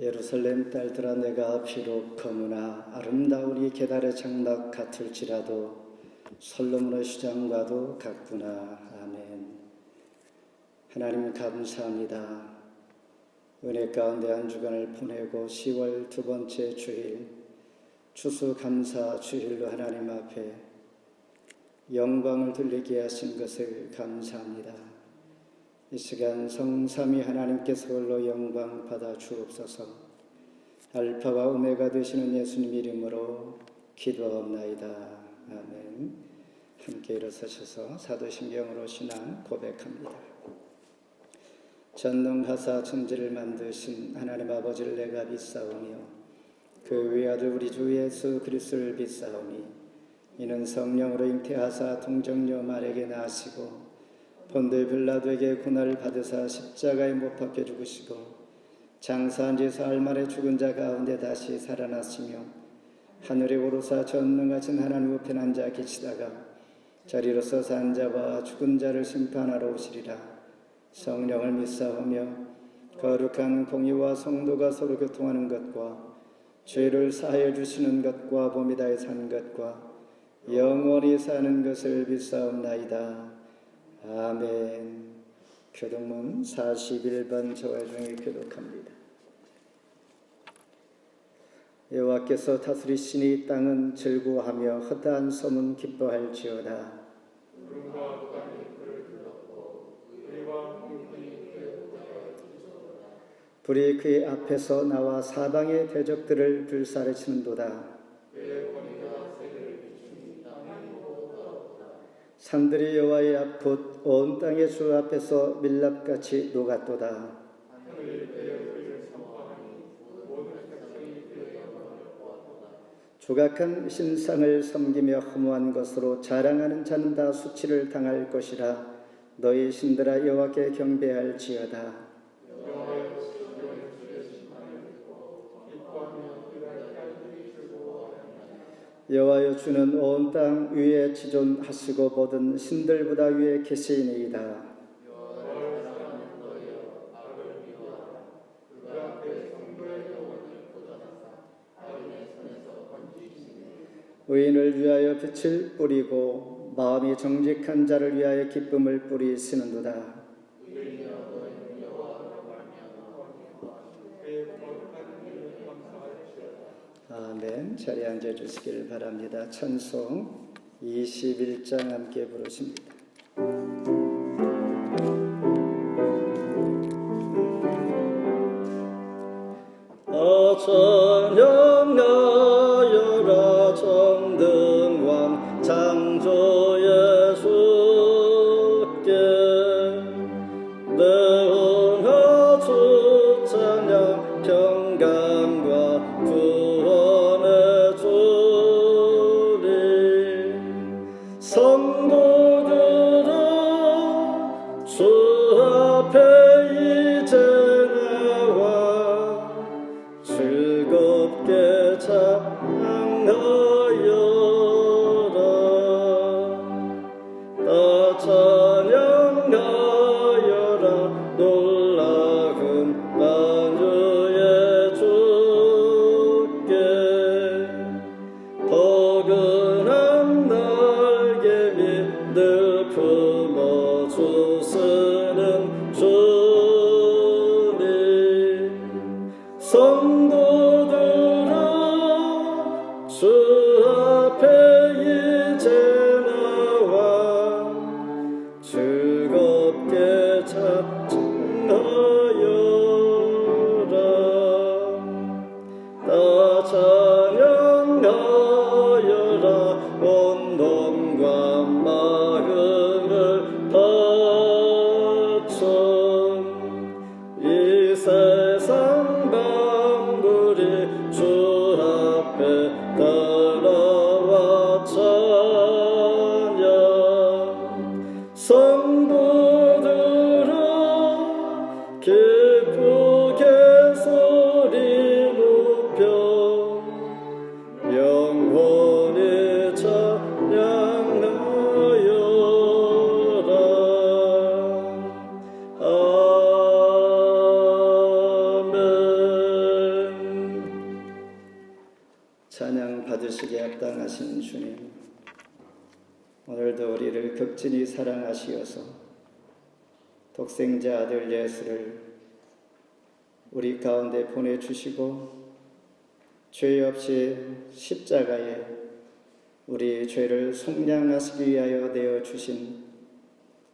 예루살렘 딸들아, 내가 비록 거무나 아름다우리 계달의 장막 같을지라도 솔로몬의 시장과도 같구나. 아멘. 하나님 감사합니다. 은혜 가운데 한 주간을 보내고 10월 두 번째 주일, 추수감사 주일로 하나님 앞에 영광을 돌리게 하신 것을 감사합니다. 이 시간 성삼위 하나님께서 홀로 영광 받아 주옵소서. 알파와 오메가 되시는 예수님 이름으로 기도하옵나이다. 아멘. 함께 일어서셔서 사도신경으로 신앙 고백합니다. 전능하사 천지를 만드신 하나님 아버지를 내가 믿사오며 그 외아들 우리 주 예수 그리스도를 믿사오니 이는 성령으로 잉태하사 동정녀 마리아에게 나시고 본들 빌라도에게 고난을 받으사 십자가에 못 박혀 죽으시고 장사한 지 사흘 만에 죽은 자 가운데 다시 살아나시며 하늘에 오르사 전능하신 하나님 우편 앉아 계시다가 자리로 서서 산 자와 죽은 자를 심판하러 오시리라. 성령을 믿사오며 거룩한 공의와 성도가 서로 교통하는 것과 죄를 사하여 주시는 것과 몸이 다해 사는 것과 영원히 사는 것을 믿사옵나이다. 아멘. 교독문 41번 저와 중에 교독합니다. 여호와께서 다스리시니 땅은 즐거워하며 허다한 소문 기뻐할지어다. 불이 그의 앞에서 나와 사방의 대적들을 불사르치는도다. 산들이 여호와의 앞 곧 온 땅의 주 앞에서 밀랍같이 녹았도다. 조각한 신상을 섬기며 허무한 것으로 자랑하는 자는 다 수치를 당할 것이라. 너희 신들아 여호와께 경배할지어다. 여호와여, 주는 온 땅 위에 지존하시고 모든 신들보다 위에 계시니이다. 의인을 위하여 빛을 뿌리고 마음이 정직한 자를 위하여 기쁨을 뿌리시는도다. 아멘. 자리에 앉아주시길 바랍니다. 찬송 21장 함께 부르십니다. 찬양하여라 정등왕 창조 예수께 내은하 주 찬양 평강과 구원의 주님 성도들아 주 앞에 이제 나와 즐겁게 찬양하여라. 다 찬양하여라. 놀라운 만주의 주께 포근한 날개미 늘 품어 주시는 주님 성도들아 주 앞에 이제 나와 즐겁게 찬양하여라. 다 찬양하여라. 온 몸과 마음을 바쳐 이 세상 만물이 주 앞에 따라와 찬양 성도들아 기쁘게 소리 높여 영원히 찬양하여라. 아멘. 받으시기에 합당하신 주님, 오늘도 우리를 극진히 사랑하시어서 독생자 아들 예수를 우리 가운데 보내주시고 죄 없이 십자가에 우리 죄를 속량하시기 위하여 내어주신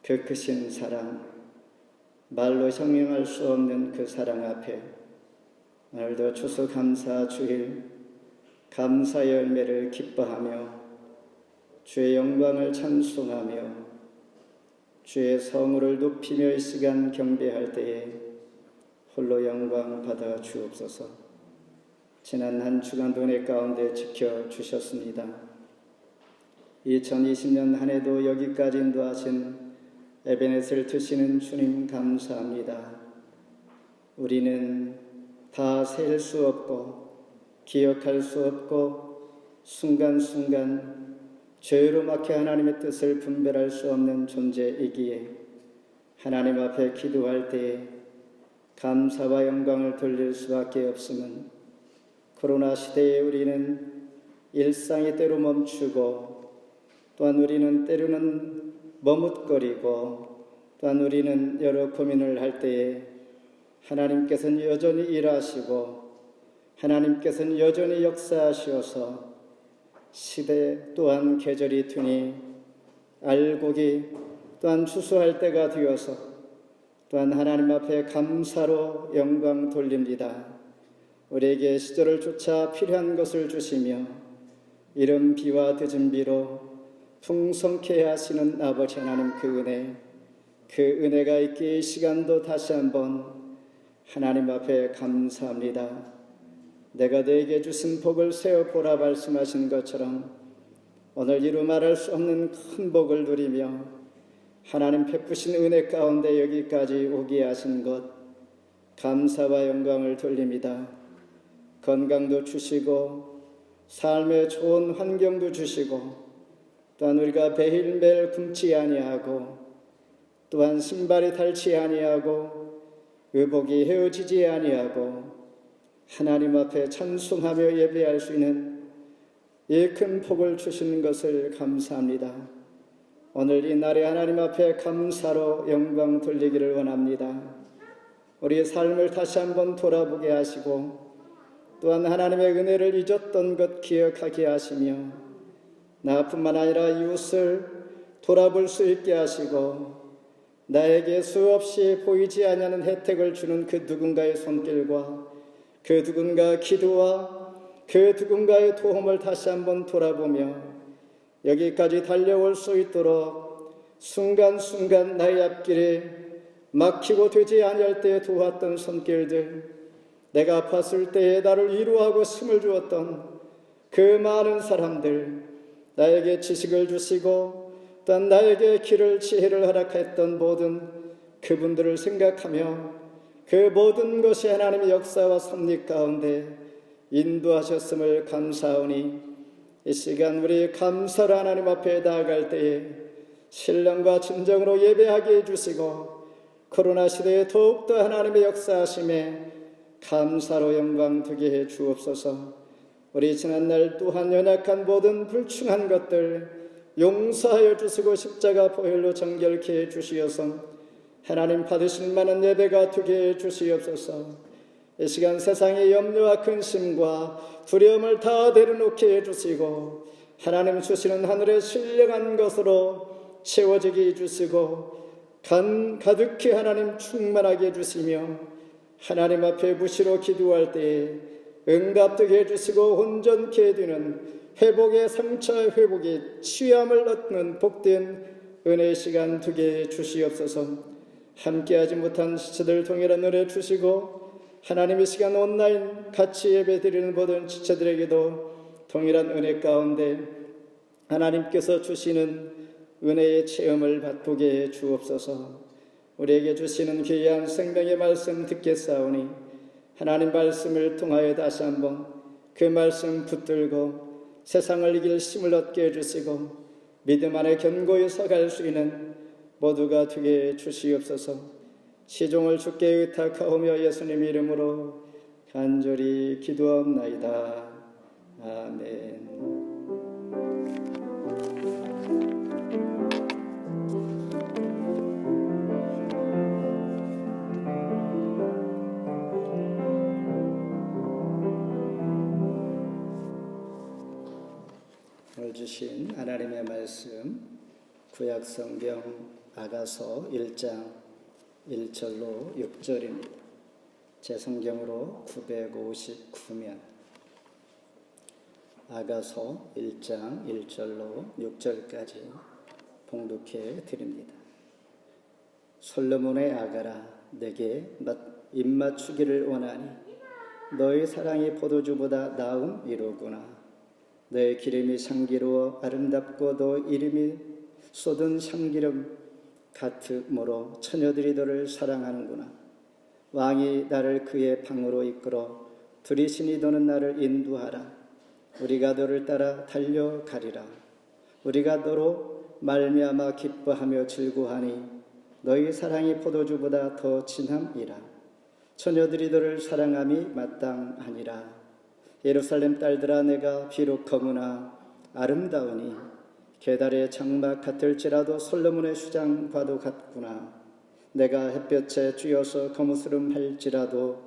그 크신 사랑, 말로 형용할 수 없는 그 사랑 앞에 오늘도 추수감사 주일 감사의 열매를 기뻐하며 주의 영광을 찬송하며 주의 성우를 높이며 이 시간 경배할 때에 홀로 영광 받아 주옵소서. 지난 한 주간도 내 가운데 지켜주셨습니다. 2020년 한 해도 여기까지 인도하신 에베네셀 트시는 주님 감사합니다. 우리는 다 셀 수 없고 기억할 수 없고 순간순간 죄로 막혀 하나님의 뜻을 분별할 수 없는 존재이기에 하나님 앞에 기도할 때에 감사와 영광을 돌릴 수밖에 없음은 코로나 시대에 우리는 일상이 때로 멈추고 또한 우리는 때로는 머뭇거리고 또한 우리는 여러 고민을 할 때에 하나님께서는 여전히 일하시고 하나님께서는 여전히 역사하시어서 시대 또한 계절이 드니 알곡이 또한 추수할 때가 되어서 또한 하나님 앞에 감사로 영광 돌립니다. 우리에게 시절을 쫓아 필요한 것을 주시며 이른 비와 늦은 비로 풍성케 하시는 아버지 하나님 그 은혜가 있기에 이 시간도 다시 한번 하나님 앞에 감사합니다. 내가 너에게 주신 복을 세어 보라 말씀하신 것처럼 오늘 이루 말할 수 없는 큰 복을 누리며 하나님 베푸신 은혜 가운데 여기까지 오게 하신 것 감사와 영광을 돌립니다. 건강도 주시고 삶의 좋은 환경도 주시고 또한 우리가 매일매일 굶지 아니하고 또한 신발이 닳지 아니하고 의복이 헤어지지 아니하고 하나님 앞에 찬송하며 예배할 수 있는 이 큰 복을 주시는 것을 감사합니다. 오늘 이 날에 하나님 앞에 감사로 영광 돌리기를 원합니다. 우리의 삶을 다시 한번 돌아보게 하시고 또한 하나님의 은혜를 잊었던 것 기억하게 하시며 나뿐만 아니라 이웃을 돌아볼 수 있게 하시고 나에게 수없이 보이지 않는 혜택을 주는 그 누군가의 손길과 그 누군가 기도와 그 누군가의 도움을 다시 한번 돌아보며 여기까지 달려올 수 있도록 순간순간 나의 앞길에 막히고 되지 아니할 때에 도왔던 손길들, 내가 아팠을 때에 나를 위로하고 힘을 주었던 그 많은 사람들, 나에게 지식을 주시고 또한 나에게 길을 지혜를 허락했던 모든 그분들을 생각하며 그 모든 것이 하나님의 역사와 섭리 가운데 인도하셨음을 감사하오니 이 시간 우리 감사로 하나님 앞에 나아갈 때에 신령과 진정으로 예배하게 해주시고 코로나 시대에 더욱더 하나님의 역사하심에 감사로 영광 되게 해 주옵소서. 우리 지난날 또한 연약한 모든 불충한 것들 용서하여 주시고 십자가 보혈로 정결케 해 주시어서 하나님 받으실 만한 예배가 되게 해 주시옵소서. 이 시간 세상의 염려와 근심과 두려움을 다 내려놓게 해주시고 하나님 주시는 하늘의 신령한 것으로 채워지게 해주시고 가득히 하나님 충만하게 해주시며 하나님 앞에 무시로 기도할 때에 응답되게 해주시고 온전케 되는 회복의 상처 회복의 취함을 얻는 복된 은혜의 시간 되게 해주시옵소서. 함께하지 못한 지체들 동일한 은혜 주시고 하나님의 시간 온라인 같이 예배드리는 모든 지체들에게도 동일한 은혜 가운데 하나님께서 주시는 은혜의 체험을 맛보게 해 주옵소서. 우리에게 주시는 귀한 생명의 말씀 듣겠사오니 하나님 말씀을 통하여 다시 한번 그 말씀 붙들고 세상을 이길 힘을 얻게 해주시고 믿음 안에 견고히 서갈 수 있는 모두가 되게 주시옵소서. 시종을 주께 의탁하오며 예수님 이름으로 간절히 기도하옵나이다. 아멘. 오늘 주신 하나님의 말씀 구약성경 아가서 1장 1절로 6절입니다. 제 성경으로 959면 아가서 1장 1절로 6절까지 봉독해 드립니다. 솔로몬의 아가라, 내게 입맞추기를 원하니 너의 사랑이 포도주보다 나음이로구나. 너의 기름이 향기로워 아름답고 너 이름이 쏟은 향기름 같으므로 처녀들이 너를 사랑하는구나. 왕이 나를 그의 방으로 이끌어 두리시니 너는 나를 인도하라. 우리가 너를 따라 달려가리라. 우리가 너로 말미암아 기뻐하며 즐거워하니 너희 사랑이 포도주보다 더 진함이라. 처녀들이 너를 사랑함이 마땅하니라. 예루살렘 딸들아, 내가 비록 거무나 아름다우니 게달의 장막 같을지라도 솔로몬의 수장과도 같구나. 내가 햇볕에 쬐어서 거무스름할지라도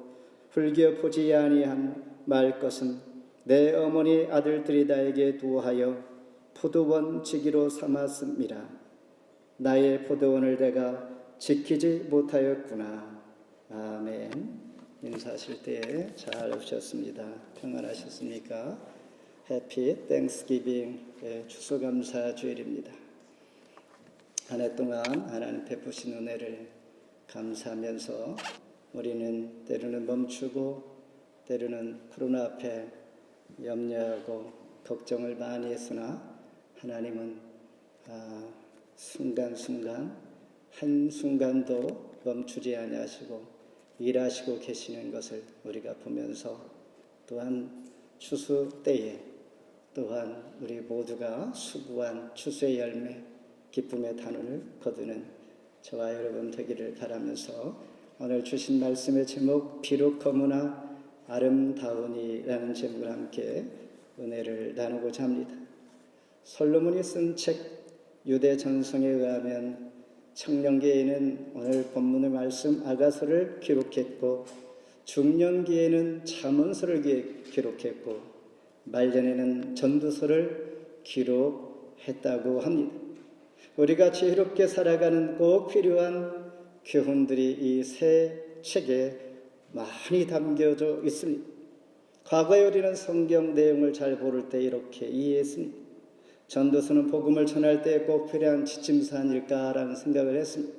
흘겨 보지 아니한 말 것은 내 어머니 아들들이 나에게 두어하여 포도원 지기로 삼았음이라. 나의 포도원을 내가 지키지 못하였구나. 아멘. 인사하실 때 잘 오셨습니다. 평안하셨습니까? 해피 땡스기빙 추수감사 주일입니다. 한 해 동안 하나님 베푸신 은혜를 감사하면서 우리는 때로는 멈추고 때로는 코로나 앞에 염려하고 걱정을 많이 했으나 하나님은 순간순간 한순간도 멈추지 아니하시고 일하시고 계시는 것을 우리가 보면서 또한 추수 때에 또한 우리 모두가 수고한 추수의 열매 기쁨의 단원을 거두는 저와 여러분 되기를 바라면서 오늘 주신 말씀의 제목 비록 거무나 아름다우니라는 제목을 함께 은혜를 나누고자 합니다. 솔로몬이 쓴 책 유대 전성에 의하면 청년기에는 오늘 본문의 말씀 아가서를 기록했고 중년기에는 잠언서를 기록했고 말년에는 전도서를 기록했다고 합니다. 우리가 지혜롭게 살아가는 꼭 필요한 교훈들이 이 세 책에 많이 담겨져 있습니다. 과거에 우리는 성경 내용을 잘 모를 때 이렇게 이해했습니다. 전도서는 복음을 전할 때 꼭 필요한 지침서 아닐까라는 생각을 했습니다.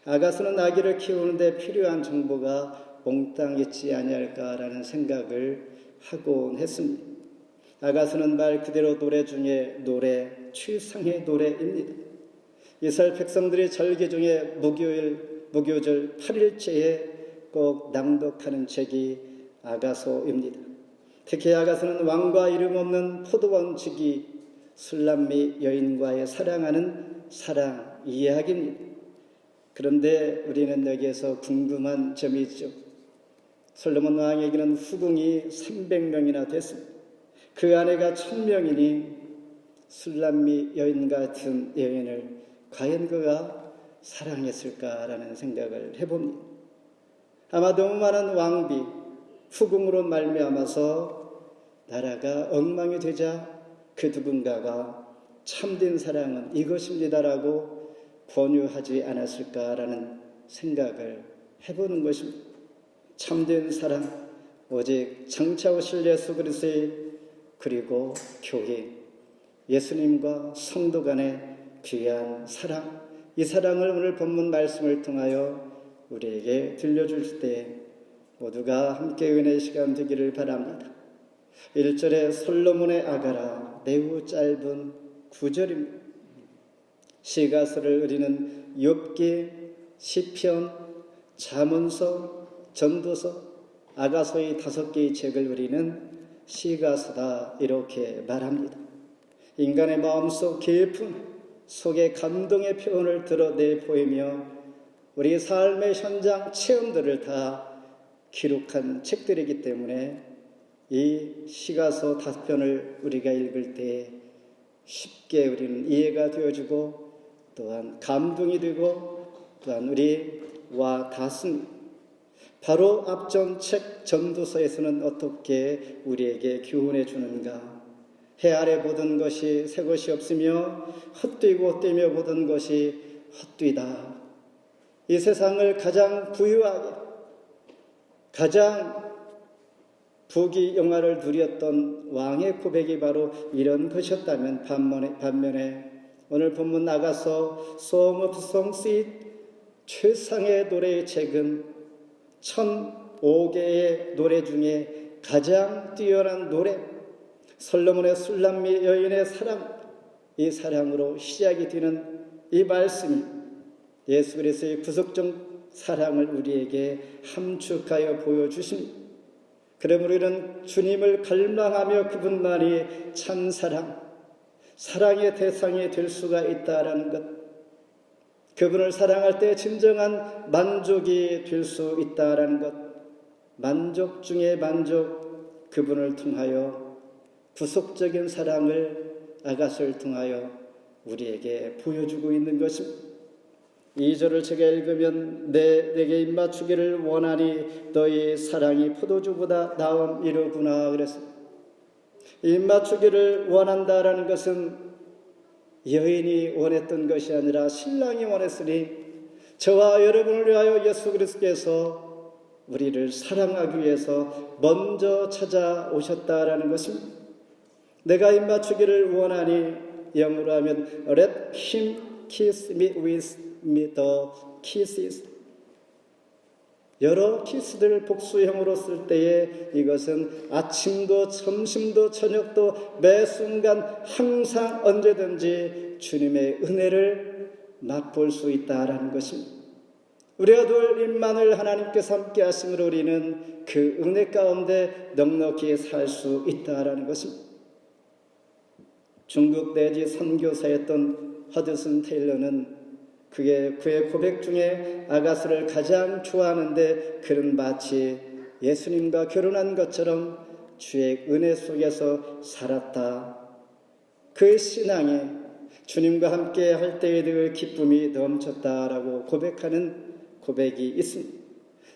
아가서는 아기를 키우는데 필요한 정보가 몽땅 있지 아니할까라는 생각을 하곤 했습니다. 아가서는 말 그대로 노래 중에 노래, 최상의 노래입니다. 이스라엘 백성들이 절기 중에 무교절 8일째에 꼭 낭독하는 책이 아가서입니다. 특히 아가서는 왕과 이름 없는 포도원 지기 술람미 여인과의 사랑하는 사랑 이야기입니다. 그런데 우리는 여기에서 궁금한 점이 있죠. 솔로몬 왕에게는 후궁이 300명이나 됐습니다. 그 아내가 1000명이니 술람미 여인 같은 여인을 과연 그가 사랑했을까라는 생각을 해봅니다. 아마 너무 많은 왕비, 후궁으로 말미암아서 나라가 엉망이 되자 그 누군가가 참된 사랑은 이것입니다라고 권유하지 않았을까라는 생각을 해보는 것입니다. 참된 사랑, 오직 장차 오실 예수 그리스도의 그리고 교회, 예수님과 성도 간의 귀한 사랑, 이 사랑을 오늘 본문 말씀을 통하여 우리에게 들려줄 때 모두가 함께 은혜의 시간 되기를 바랍니다. 1절에 솔로몬의 아가라, 매우 짧은 9절입니다. 시가서를 우리는 욥기, 시편, 잠언서, 전도서, 아가서의 5개의 책을 우리는 시가서다 이렇게 말합니다. 인간의 마음속 깊은 속에 감동의 표현을 드러내 보이며 우리 삶의 현장 체험들을 다 기록한 책들이기 때문에 이 시가서 5편을 우리가 읽을 때 쉽게 우리는 이해가 되어지고 또한 감동이 되고 또한 우리와 닿습니다. 바로 앞전 책 전도서에서는 어떻게 우리에게 교훈해 주는가? 해 아래 보던 것이 새 것이 없으며 헛되고 뛰며 보던 것이 헛되다. 이 세상을 가장 부유하게 가장 부귀영화를 누렸던 왕의 고백이 바로 이런 것이었다면 반면에 오늘 본문 나가서 Song of Songs 최상의 노래의 책은 1005개의 노래 중에 가장 뛰어난 노래 솔로몬의 술람미 여인의 사랑, 이 사랑으로 시작이 되는 이 말씀이 예수 그리스도의 구속적 사랑을 우리에게 함축하여 보여주십니다. 그러므로 우리는 주님을 갈망하며 그분만이 참 사랑의 대상이 될 수가 있다라는 것, 그분을 사랑할 때 진정한 만족이 될 수 있다라는 것, 만족 중에 만족, 그분을 통하여 구속적인 사랑을 아가서를 통하여 우리에게 보여주고 있는 것입니다. 2절을 제가 읽으면 내게 입맞추기를 원하니 너희 사랑이 포도주보다 나음이로구나 그래서 입맞추기를 원한다라는 것은 여인이 원했던 것이 아니라 신랑이 원했으니 저와 여러분을 위하여 예수 그리스도께서 우리를 사랑하기 위해서 먼저 찾아오셨다라는 것입니다. 내가 입맞추기를 원하니 영어로 하면 Let him kiss me with the kisses. 여러 키스들을 복수형으로 쓸 때에 이것은 아침도 점심도 저녁도 매 순간 항상 언제든지 주님의 은혜를 맛볼 수 있다라는 것입니다. 우리가 둘 임만을 하나님께서 함께 하심으로 우리는 그 은혜 가운데 넉넉히 살 수 있다라는 것입니다. 중국 내지 선교사였던 허드슨 테일러는 그의 고백 중에 아가서를 가장 좋아하는데 그는 마치 예수님과 결혼한 것처럼 주의 은혜 속에서 살았다. 그의 신앙에 주님과 함께 할 때에 늘 기쁨이 넘쳤다라고 고백하는 고백이 있습니다.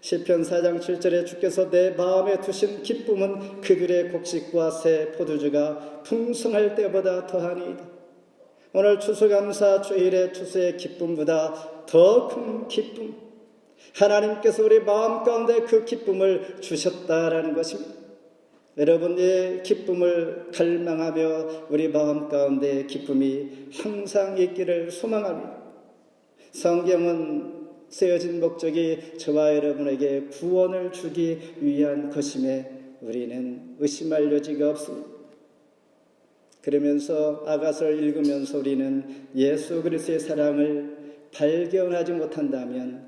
시편 4장 7절에 주께서 내 마음에 두신 기쁨은 그들의 곡식과 새 포도주가 풍성할 때보다 더하니이다. 오늘 추수감사 주일의 추수의 기쁨보다 더 큰 기쁨, 하나님께서 우리 마음 가운데 그 기쁨을 주셨다라는 것입니다. 여러분의 기쁨을 갈망하며 우리 마음 가운데 기쁨이 항상 있기를 소망합니다. 성경은 쓰여진 목적이 저와 여러분에게 구원을 주기 위한 것임에 우리는 의심할 여지가 없습니다. 그러면서 아가서를 읽으면서 우리는 예수 그리스도의 사랑을 발견하지 못한다면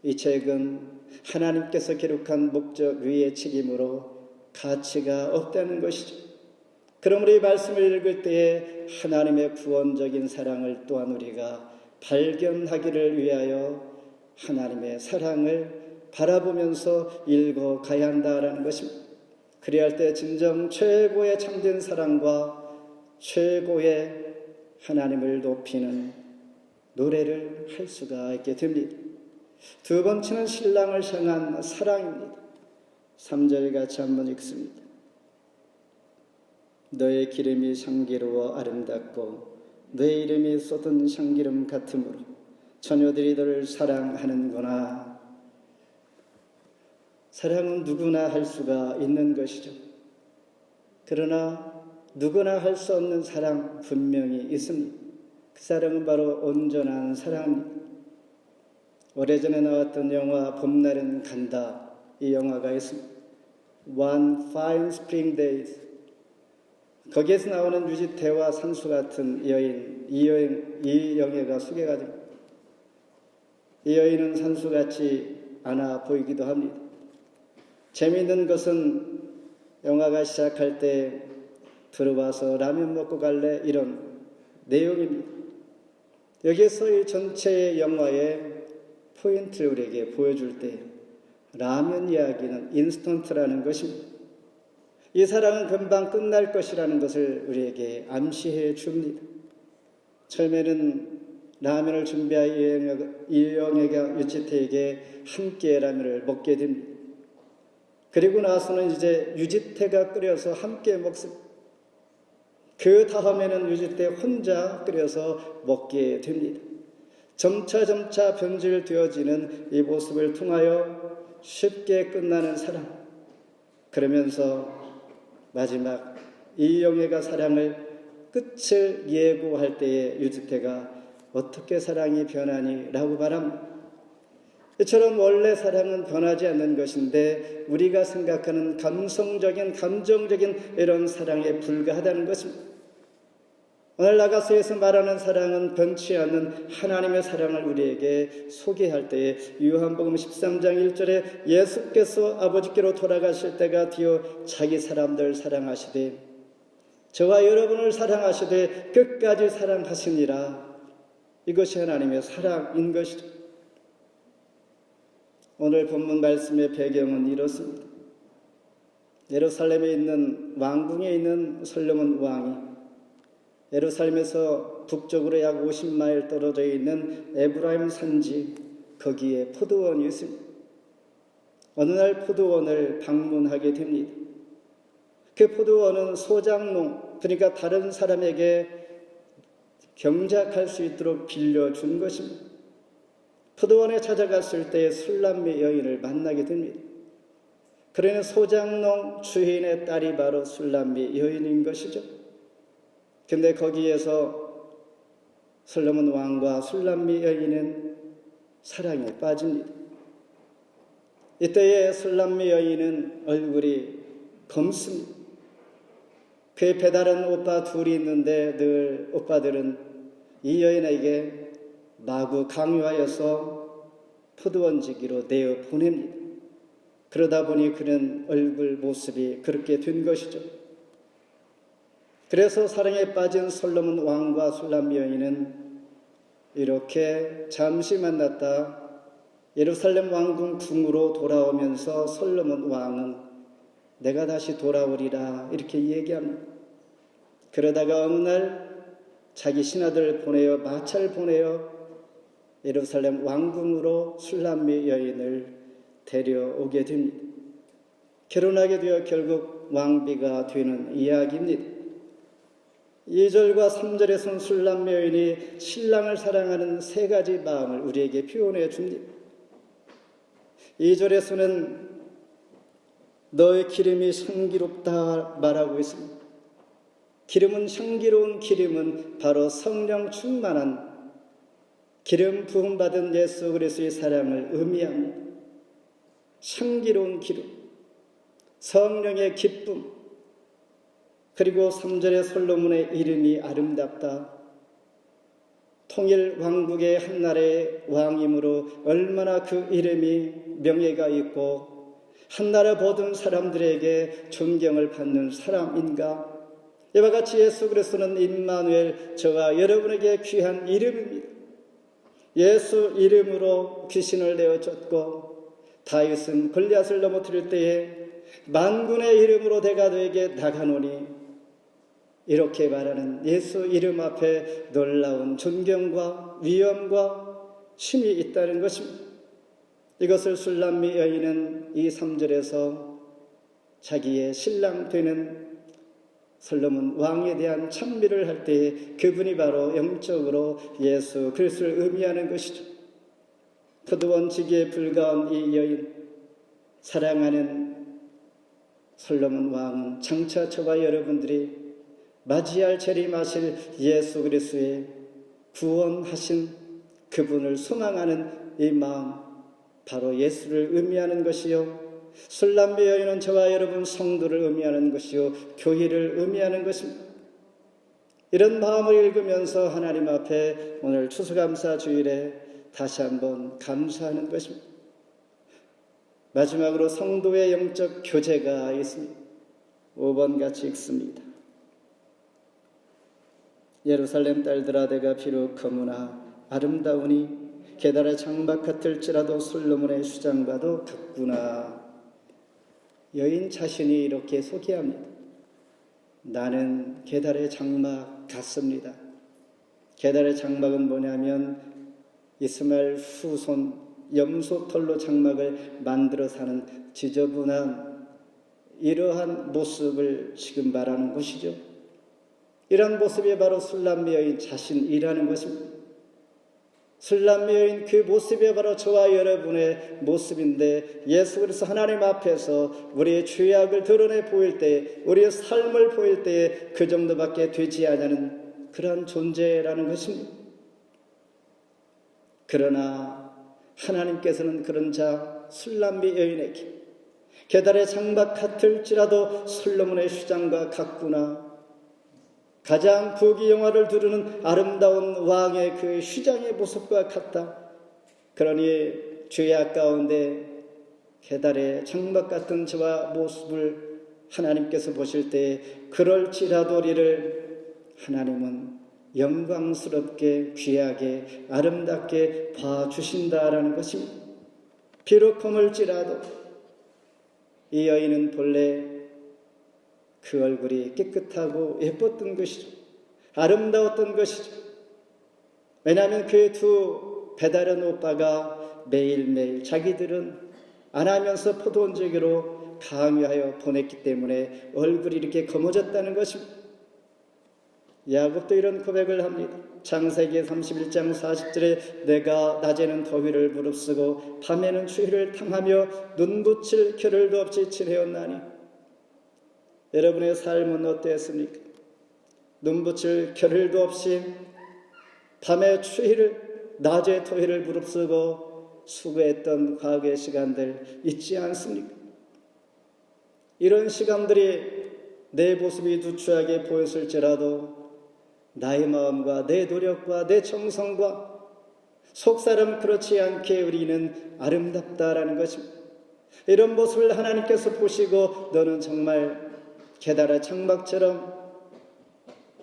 이 책은 하나님께서 기록한 목적 위의 책임으로 가치가 없다는 것이죠. 그러므로 이 말씀을 읽을 때에 하나님의 구원적인 사랑을 또한 우리가 발견하기를 위하여 하나님의 사랑을 바라보면서 읽어가야 한다라는 것입니다. 그래야 할 때 진정 최고의 참된 사랑과 최고의 하나님을 높이는 노래를 할 수가 있게 됩니다. 두 번째는 신랑을 향한 사랑입니다. 3절 같이 한번 읽습니다. 너의 기름이 향기로워 아름답고 너의 이름이 쏟은 향기름 같으므로 처녀들이 너를 사랑하는구나. 사랑은 누구나 할 수가 있는 것이죠. 그러나 누구나 할 수 없는 사랑 분명히 있습니다. 그 사랑은 바로 온전한 사랑입니다. 오래전에 나왔던 영화 봄날은 간다, 이 영화가 있습니다. One Fine Spring Days. 거기에서 나오는 유지태와 산수 같은 여인, 이 영예가 소개가 됩니다. 이 여인은 산수같이 않아 보이기도 합니다. 재미있는 것은 영화가 시작할 때 들어와서 라면 먹고 갈래? 이런 내용입니다. 여기서 이 전체의 영화의 포인트를 우리에게 보여줄 때 라면 이야기는 인스턴트라는 것입니다. 이 사랑은 금방 끝날 것이라는 것을 우리에게 암시해 줍니다. 처음에는 라면을 준비한 이영애가 유지태에게 함께 라면을 먹게 됩니다. 그리고 나서는 이제 유지태가 끓여서 함께 먹습니다. 그 다음에는 유지태 혼자 끓여서 먹게 됩니다. 점차 변질되어지는 이 모습을 통하여 쉽게 끝나는 사랑, 그러면서 마지막 이영애가 사랑을 끝을 예고할 때에 유지태가 어떻게 사랑이 변하니? 라고 말합니다. 이처럼 원래 사랑은 변하지 않는 것인데 우리가 생각하는 감성적인 이런 사랑에 불과하다는 것입니다. 오늘 나가서에서 말하는 사랑은 변치 않는 하나님의 사랑을 우리에게 소개할 때에 요한복음 13장 1절에 예수께서 아버지께로 돌아가실 때가 되어 자기 사람들 사랑하시되 저와 여러분을 사랑하시되 끝까지 사랑하시니라. 이것이 하나님의 사랑인 것이죠. 오늘 본문 말씀의 배경은 이렇습니다. 예루살렘에 있는 왕궁에 있는 솔로몬 왕이 예루살렘에서 북쪽으로 약 50마일 떨어져 있는 에브라임 산지, 거기에 포도원이 있습니다. 어느 날 포도원을 방문하게 됩니다. 그 포도원은 소장농, 그러니까 다른 사람에게 경작할 수 있도록 빌려준 것입니다. 포도원에 찾아갔을 때 술람미 여인을 만나게 됩니다. 그러는 소장농 주인의 딸이 바로 술람미 여인인 것이죠. 근데 거기에서 솔로몬 왕과 술람미 여인은 사랑에 빠집니다. 이때에 술람미 여인은 얼굴이 검습니다. 그의 배다른 오빠 둘이 있는데 늘 오빠들은 이 여인에게 마구 강요하여서 포도원지기로 내어 보냅니다. 그러다 보니 그는 얼굴 모습이 그렇게 된 것이죠. 그래서 사랑에 빠진 솔로몬 왕과 술람미 여인은 이렇게 잠시 만났다 예루살렘 왕궁 궁으로 돌아오면서 솔로몬 왕은 내가 다시 돌아오리라 이렇게 얘기합니다. 그러다가 어느 날 자기 신하들을 보내어 마차를 보내어 예루살렘 왕궁으로 술람미 여인을 데려오게 됩니다. 결혼하게 되어 결국 왕비가 되는 이야기입니다. 2절과 3절에서는 술람미 여인이 신랑을 사랑하는 세 가지 마음을 우리에게 표현해 줍니다. 2절에서는 너의 기름이 향기롭다 말하고 있습니다. 기름은 향기로운 기름은 바로 성령 충만한 기름 부음받은 예수 그리스도의 사랑을 의미합니다. 향기로운 기름, 성령의 기쁨, 그리고 3절의 솔로몬의 이름이 아름답다. 통일 왕국의 한나라의 왕이므로 얼마나 그 이름이 명예가 있고 한나라 모든 사람들에게 존경을 받는 사람인가. 이와 같이 예수 그리스도는 임마누엘, 저와 여러분에게 귀한 이름입니다. 예수 이름으로 귀신을 내어쫓고 다윗은 골리앗을 넘어뜨릴 때에 만군의 이름으로 내가 너에게 나가노니 이렇게 말하는 예수 이름 앞에 놀라운 존경과 위엄과 힘이 있다는 것입니다. 이것을 술람미 여인은 이 3절에서 자기의 신랑 되는 솔로몬 왕에 대한 찬미를 할 때에 그분이 바로 영적으로 예수 그리스도를 의미하는 것이죠. 포도원 지기에 불과한 이 여인, 사랑하는 솔로몬 왕은 장차 저와 여러분들이 맞이할 재림하실 예수 그리스도의 구원하신 그분을 소망하는 이 마음, 바로 예수를 의미하는 것이요, 술람미 여인은 저와 여러분 성도를 의미하는 것이요 교회를 의미하는 것입니다. 이런 마음을 읽으면서 하나님 앞에 오늘 추수감사 주일에 다시 한번 감사하는 것입니다. 마지막으로 성도의 영적 교제가 있습니다. 5번 같이 읽습니다. 예루살렘 딸들아 내가 비록 거무나 아름다우니 게달의 장막 같을지라도 솔로몬의 수장과도 같구나. 여인 자신이 이렇게 소개합니다. 나는 계달의 장막 같습니다. 계달의 장막은 뭐냐면 이스마엘 후손 염소털로 장막을 만들어 사는 지저분한 이러한 모습을 지금 말하는 것이죠. 이러한 모습이 바로 술람 여인 자신이라는 것입니다. 술람 여인 그 모습이 바로 저와 여러분의 모습인데, 예수 그리스도 하나님 앞에서 우리의 죄악을 드러내 보일 때, 우리의 삶을 보일 때 그 정도밖에 되지 않는 그러한 존재라는 것입니다. 그러나 하나님께서는 그런 자 술람 여인에게 계달의 장막 같을지라도 솔로몬의 휘장과 같구나, 가장 부귀영화를 두르는 아름다운 왕의 그 휘장의 모습과 같다. 그러니 죄악 가운데 계달의 장막 같은 저와 모습을 하나님께서 보실 때 그럴지라도리를 하나님은 영광스럽게 귀하게 아름답게 봐주신다라는 것입니다. 비록 검을지라도 이 여인은 본래 그 얼굴이 깨끗하고 예뻤던 것이죠. 아름다웠던 것이죠. 왜냐하면 그 두 배다른 오빠가 매일매일 자기들은 안 하면서 포도원저기로 강요하여 보냈기 때문에 얼굴이 이렇게 검어졌다는 것입니다. 야곱도 이런 고백을 합니다. 창세기 31장 40절에 내가 낮에는 더위를 무릅쓰고 밤에는 추위를 당하며 눈붙일 겨를도 없이 지내었나니. 여러분의 삶은 어땠습니까? 눈붙일 겨를도 없이 밤에 추위를, 낮에 더위를 무릅쓰고 수고했던 과거의 시간들 잊지 않습니까? 이런 시간들이 내 모습이 누추하게 보였을지라도 나의 마음과 내 노력과 내 정성과 속사람 그렇지 않게 우리는 아름답다라는 것입니다. 이런 모습을 하나님께서 보시고 너는 정말 계달의 장막처럼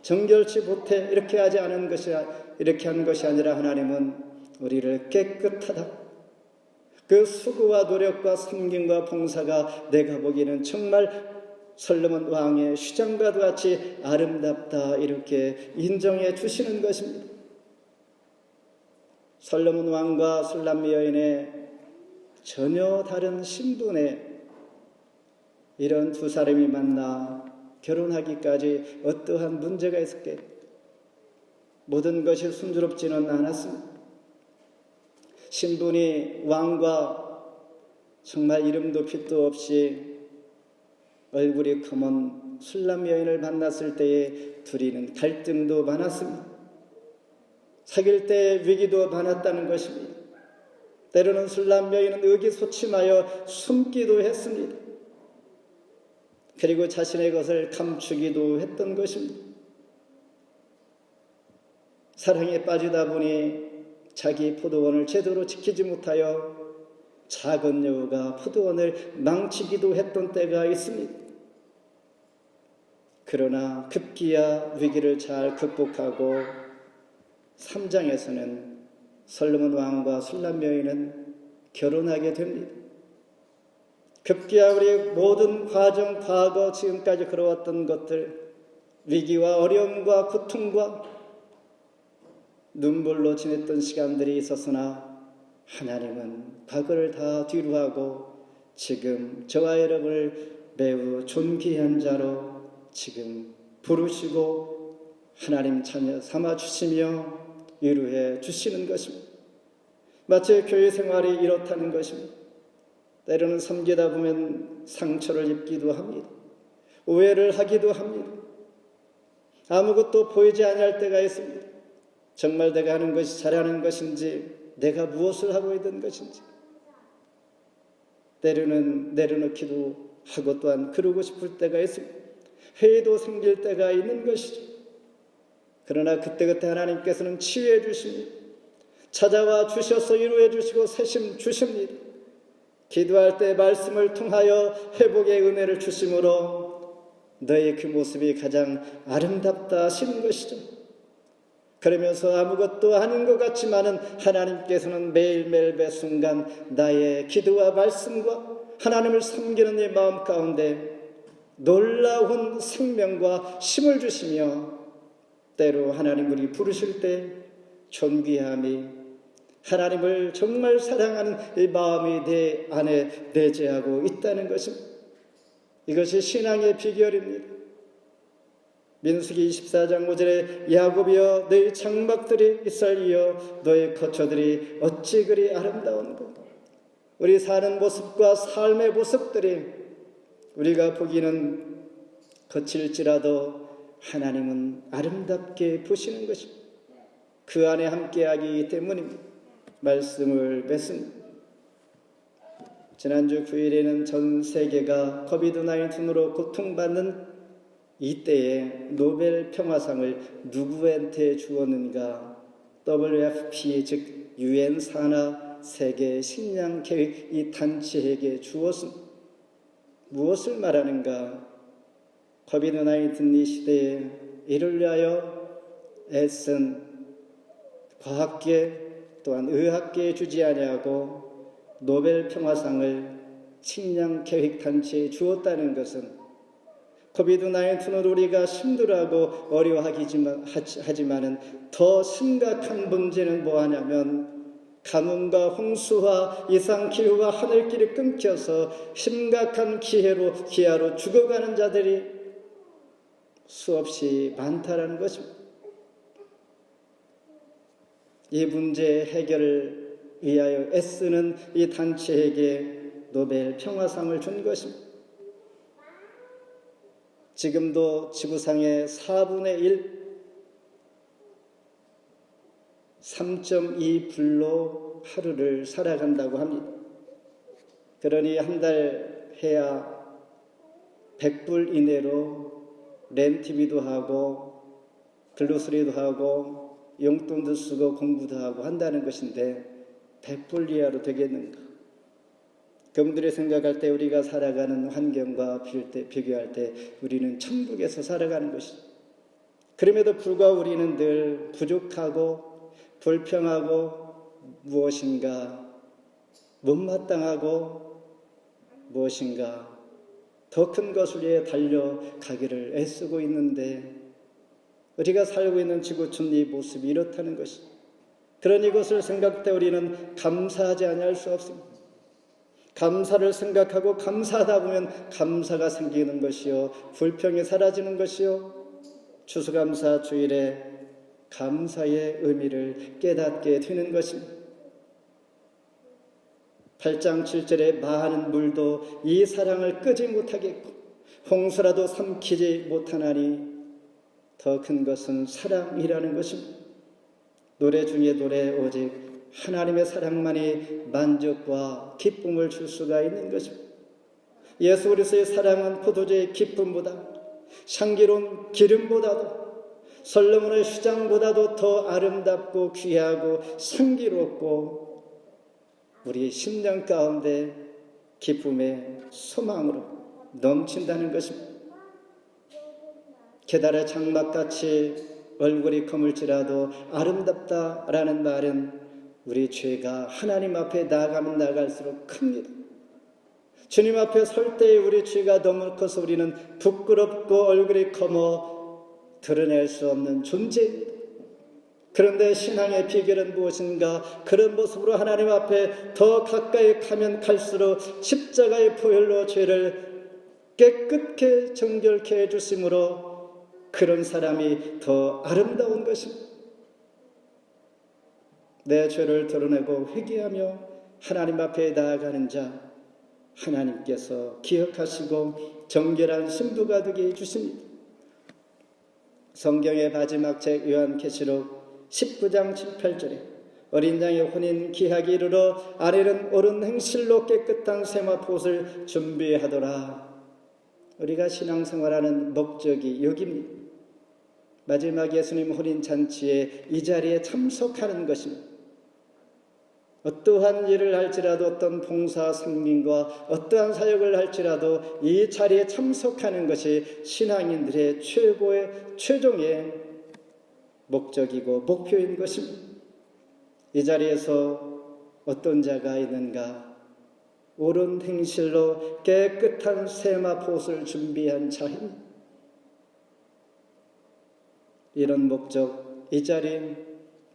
정결치 못해 이렇게 하지 않은 것이, 이렇게 한 것이 아니라 하나님은 우리를 깨끗하다, 그 수고와 노력과 섬김과 봉사가 내가 보기에는 정말 솔로몬 왕의 휘장과도 같이 아름답다, 이렇게 인정해 주시는 것입니다. 솔로몬 왕과 술람 여인의 전혀 다른 신분의 이런 두 사람이 만나 결혼하기까지 어떠한 문제가 있었겠? 모든 것이 순조롭지는 않았습니다. 신분이 왕과 정말 이름도 빛도 없이 얼굴이 검은 술람 여인을 만났을 때에 둘이는 갈등도 많았습니다. 사귈 때 위기도 많았다는 것입니다. 때로는 술람 여인은 의기소침하여 숨기도 했습니다. 그리고 자신의 것을 감추기도 했던 것입니다. 사랑에 빠지다 보니 자기 포도원을 제대로 지키지 못하여 작은 여우가 포도원을 망치기도 했던 때가 있습니다. 그러나 급기야 위기를 잘 극복하고 3장에서는 솔로몬 왕과 술람 여인은 결혼하게 됩니다. 급기야 우리 모든 과정, 과거, 지금까지 걸어왔던 것들, 위기와 어려움과 고통과 눈물로 지냈던 시간들이 있었으나 하나님은 과거를 다 뒤로하고 지금 저와 여러분을 매우 존귀한 자로 지금 부르시고 하나님 자녀 삼아주시며 위로해 주시는 것입니다. 마치 교회 생활이 이렇다는 것입니다. 때로는 섬기다 보면 상처를 입기도 합니다. 오해를 하기도 합니다. 아무것도 보이지 아니할 때가 있습니다. 정말 내가 하는 것이 잘하는 것인지, 내가 무엇을 하고 있는 것인지. 때로는 내려놓기도 하고 또한 그러고 싶을 때가 있습니다. 회의도 생길 때가 있는 것이죠. 그러나 그때그때 하나님께서는 치유해 주십니다. 찾아와 주셔서 위로해 주시고 새심 주십니다. 기도할 때 말씀을 통하여 회복의 은혜를 주심으로 너의 그 모습이 가장 아름답다 하시는 것이죠. 그러면서 아무것도 아닌 것 같지만은 하나님께서는 매일매일 매 순간 나의 기도와 말씀과 하나님을 섬기는 이 마음 가운데 놀라운 생명과 힘을 주시며 때로 하나님 우리 부르실 때 존귀함이 하나님을 정말 사랑하는 이 마음이 내 안에 내재하고 있다는 것입니다. 이것이 신앙의 비결입니다. 민수기 24장 5절에 야곱이여 너희 장막들이 이스라엘이여 너희 거처들이 어찌 그리 아름다운고. 우리 사는 모습과 삶의 모습들이 우리가 보기는 거칠지라도 하나님은 아름답게 보시는 것입니다. 그 안에 함께하기 때문입니다. 말씀을 맺습니다. 지난주 9일에는 전 세계가 코비드-19으로 고통받는 이때에 노벨 평화상을 누구한테 주었는가? WFP 즉 UN 산하 세계 식량 계획 이 단체에게 주었습니다. 무엇을 말하는가? 코비드-19 이 시대에 이를 위하여 애쓴 과학계 또한 의학계에 주지 아니하고 노벨 평화상을 식량 계획 단체에 주었다는 것은 코비드-19는 우리가 힘들어하고 어려워하지만은 더 심각한 문제는 뭐하냐면 가뭄과 홍수와 이상기후가 하늘길이 끊겨서 심각한 기아로 죽어가는 자들이 수없이 많다라는 것입니다. 이 문제 해결을 위하여 애쓰는 이 단체에게 노벨 평화상을 준 것입니다. 지금도 지구상의 4분의 1, 3.2불로 하루를 살아간다고 합니다. 그러니 한 달 해야 100불 이내로 렌TV도 하고 글로스리도 하고 용돈도 쓰고 공부도 하고 한다는 것인데 100불 이하로 되겠는가? 그분들이 생각할 때 우리가 살아가는 환경과 비교할 때 우리는 천국에서 살아가는 것이죠. 그럼에도 불구하고 우리는 늘 부족하고 불평하고 무엇인가 못마땅하고 무엇인가 더 큰 것을 위해 달려가기를 애쓰고 있는데 우리가 살고 있는 지구촌 이 모습이 이렇다는 것이. 그런 이것을 생각할 때 우리는 감사하지 아니할 수 없습니다. 감사를 생각하고 감사하다 보면 감사가 생기는 것이요 불평이 사라지는 것이요 추수감사 주일에 감사의 의미를 깨닫게 되는 것입니다. 8장 7절에 많은 물도 이 사랑을 끄지 못하겠고 홍수라도 삼키지 못하나니 더 큰 것은 사랑이라는 것입니다. 노래 중에 노래 오직 하나님의 사랑만이 만족과 기쁨을 줄 수가 있는 것입니다. 예수 그리스도의 사랑은 포도주의 기쁨보다 향기로운 기름보다도 솔로몬의 휘장보다도 더 아름답고 귀하고 향기롭고 우리 심령 가운데 기쁨의 소망으로 넘친다는 것입니다. 계달의 장막같이 얼굴이 거물지라도 아름답다라는 말은 우리 죄가 하나님 앞에 나아가면 나갈수록 큽니다. 주님 앞에 설 때에 우리 죄가 너무 커서 우리는 부끄럽고 얼굴이 검어 드러낼 수 없는 존재입니다. 그런데 신앙의 비결은 무엇인가? 그런 모습으로 하나님 앞에 더 가까이 가면 갈수록 십자가의 보혈로 죄를 깨끗게 정결케 해주심으로 그런 사람이 더 아름다운 것입니다. 내 죄를 드러내고 회개하며 하나님 앞에 나아가는 자 하나님께서 기억하시고 정결한 신부가 되게 해주십니다. 성경의 마지막 책 요한계시록 19장 18절에 어린 양의 혼인 기하기 이르러 아래는 옳은 행실로 깨끗한 세마포옷을 준비하더라. 우리가 신앙생활하는 목적이 여기입니다. 마지막 예수님 혼인 잔치에 이 자리에 참석하는 것입니다. 어떠한 일을 할지라도 어떤 봉사 생민과 어떠한 사역을 할지라도 이 자리에 참석하는 것이 신앙인들의 최종의 목적이고 목표인 것입니다. 이 자리에서 어떤 자가 있는가? 옳은 행실로 깨끗한 세마포옷을 준비한 자입니다. 이런 목적, 이 자리에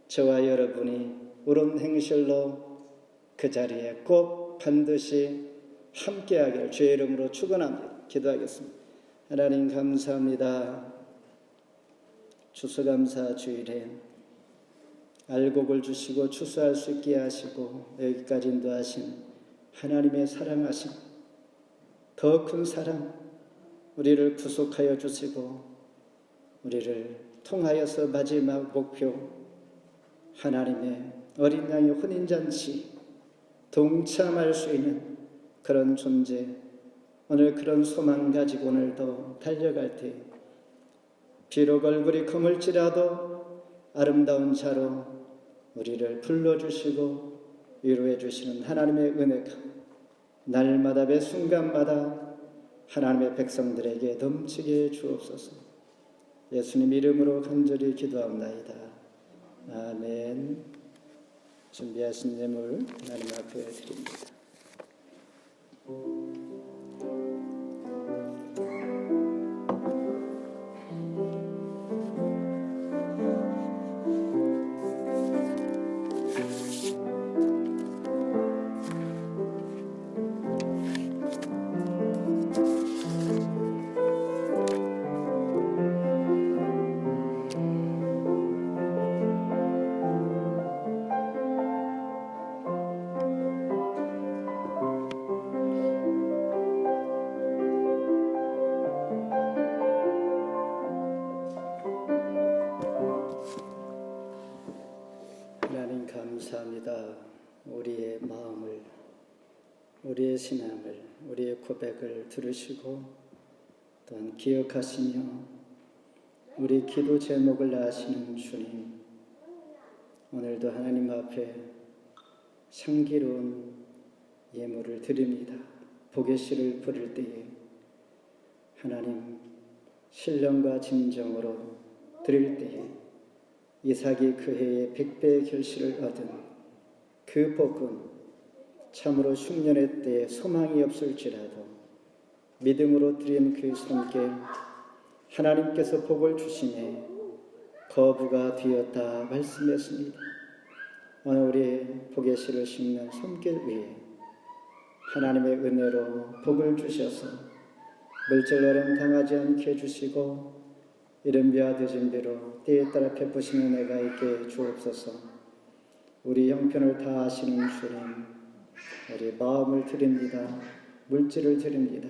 저와 여러분이 옳은 행실로 그 자리에 꼭 반드시 함께하기를 주의 이름으로 축원합니다. 기도하겠습니다. 하나님 감사합니다. 추수감사 주일에 알곡을 주시고 추수할 수 있게 하시고 여기까지 인도하신 하나님의 사랑하심, 더 큰 사랑, 우리를 구속하여 주시고 우리를 통하여서 마지막 목표 하나님의 어린 양의 혼인잔치 동참할 수 있는 그런 존재, 오늘 그런 소망 가지고 오늘도 달려갈 때 비록 얼굴이 검을지라도 아름다운 자로 우리를 불러주시고 위로해 주시는 하나님의 은혜가 날마다 매 순간마다 하나님의 백성들에게 넘치게 주옵소서. 예수님 이름으로 간절히 기도합나이다. 아멘. 준비하신 예물 하나님 앞에 드립니다. 하나님 감사합니다. 우리의 마음을, 우리의 신앙을, 우리의 고백을 들으시고 또한 기억하시며 우리 기도 제목을 아시는 주님, 오늘도 하나님 앞에 향기로운 예물을 드립니다. 복의 씨를 뿌릴 때에 하나님 신령과 진정으로 드릴 때에 이삭이 그 해에 100배의 결실을 얻은 그 복은 참으로 흉년의 때에 소망이 없을지라도 믿음으로 드린 그 손께 하나님께서 복을 주시니 거부가 되었다 말씀했습니다. 오늘 우리 복의 씨를 심는 손길 위에 하나님의 은혜로 복을 주셔서 물질 어려움 당하지 않게 해주시고 이른비와 늦은 비로 때에 따라 베푸시는 은혜가 있게 주옵소서. 우리 형편을 다 아시는 주님, 우리 마음을 드립니다. 물질을 드립니다.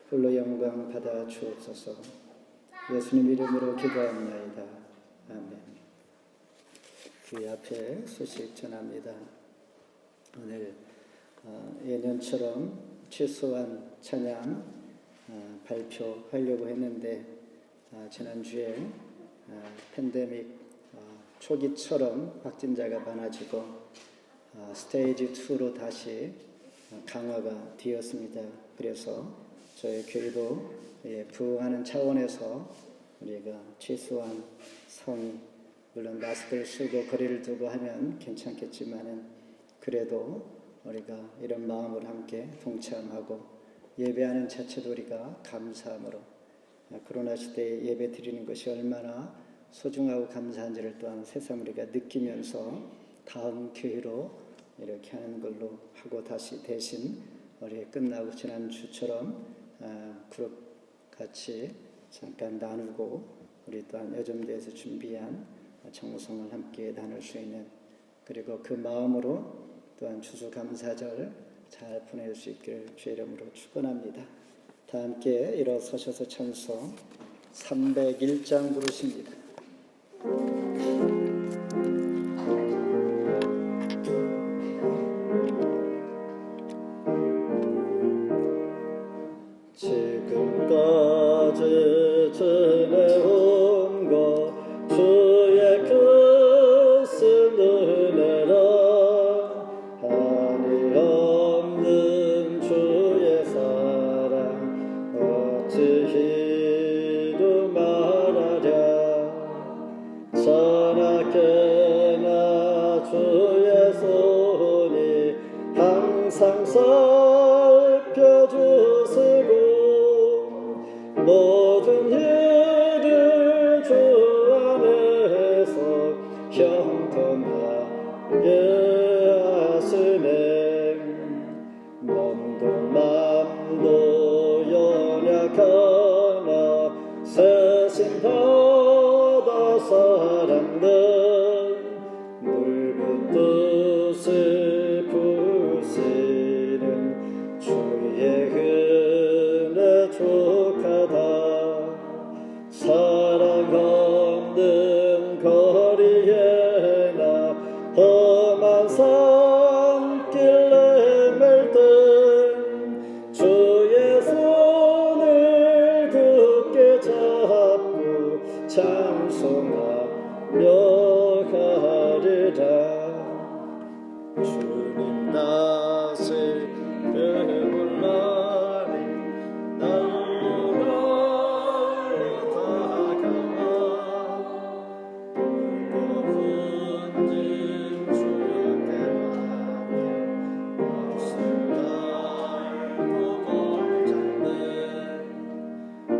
홀로 영광 받아 주옵소서. 예수님 이름으로 기도합나이다. 아멘. 그 앞에 소식 전합니다. 오늘 예년처럼 최소한 찬양 발표하려고 했는데 지난주에 팬데믹 초기처럼 확진자가 많아지고 스테이지 2로 다시 강화가 되었습니다. 그래서 저희 교회도 부응하는 차원에서 우리가 최소한 성의, 물론 마스크를 쓰고 거리를 두고 하면 괜찮겠지만은 그래도 우리가 이런 마음으로 함께 동참하고 예배하는 자체도 우리가 감사함으로 코로나 시대에 예배 드리는 것이 얼마나 소중하고 감사한지를 또한 새삼 우리가 느끼면서 다음 교회로 이렇게 하는 걸로 하고 다시 대신 우리 끝나고 지난주처럼 그룹 같이 잠깐 나누고 우리 또한 여점대에서 준비한 정성을 함께 나눌 수 있는, 그리고 그 마음으로 또한 추수감사절 잘 보낼 수 있기를 주의 이름으로 축원합니다. 다 함께 일어서셔서 찬송 301장 부르십니다. 지금까지 지내온 것 주의 크신 은혜라, 한이 없는 주의 사랑 어찌 이루 말하랴. 전하게나 주의 손이 항상 모든 일을 주 안에서 형통하게 하시네. 몸도 맘도 연약하나 세신 바다 사랑는 물붓듯이 부시는 주의 은혜 족하다. 사랑 없는 거리에나 험한 산길 헤맬 때 주의 손을 굳게 잡고 찬송하며 가리라. 주님 다시 배불러니 날로 다가와 불러분진 주께 맡겨 옷을 달고 멀잖네.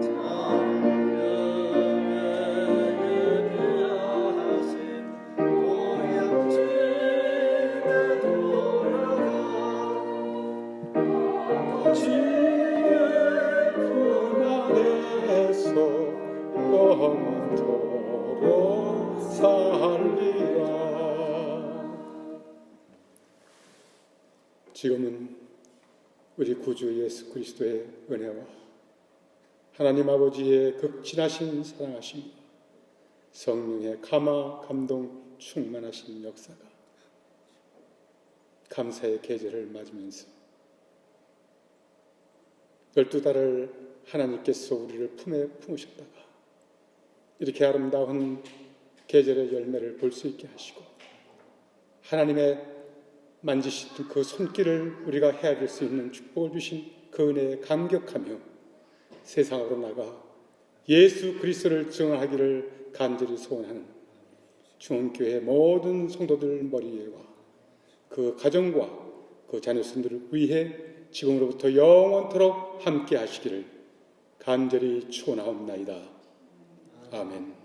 자녀에게 피하신 고향집에 돌아가 주의 품 안에서 영원토록 살리라. 지금은 우리 구주 예수 그리스도의 은혜와 하나님 아버지의 극진하신 사랑하심, 성령의 감화 감동 충만하신 역사가 감사의 계절을 맞으면서 12달을 하나님께서 우리를 품에 품으셨다가 이렇게 아름다운 계절의 열매를 볼 수 있게 하시고 하나님의 만지신 그 손길을 우리가 헤아릴 수 있는 축복을 주신 그 은혜에 감격하며 세상으로 나가 예수 그리스도를 증언하기를 간절히 소원하는 중원교회 모든 성도들 머리에와 그 가정과 그 자녀손들을 위해 지금으로부터 영원토록 함께 하시기를 간절히 축원하옵나이다. 아멘.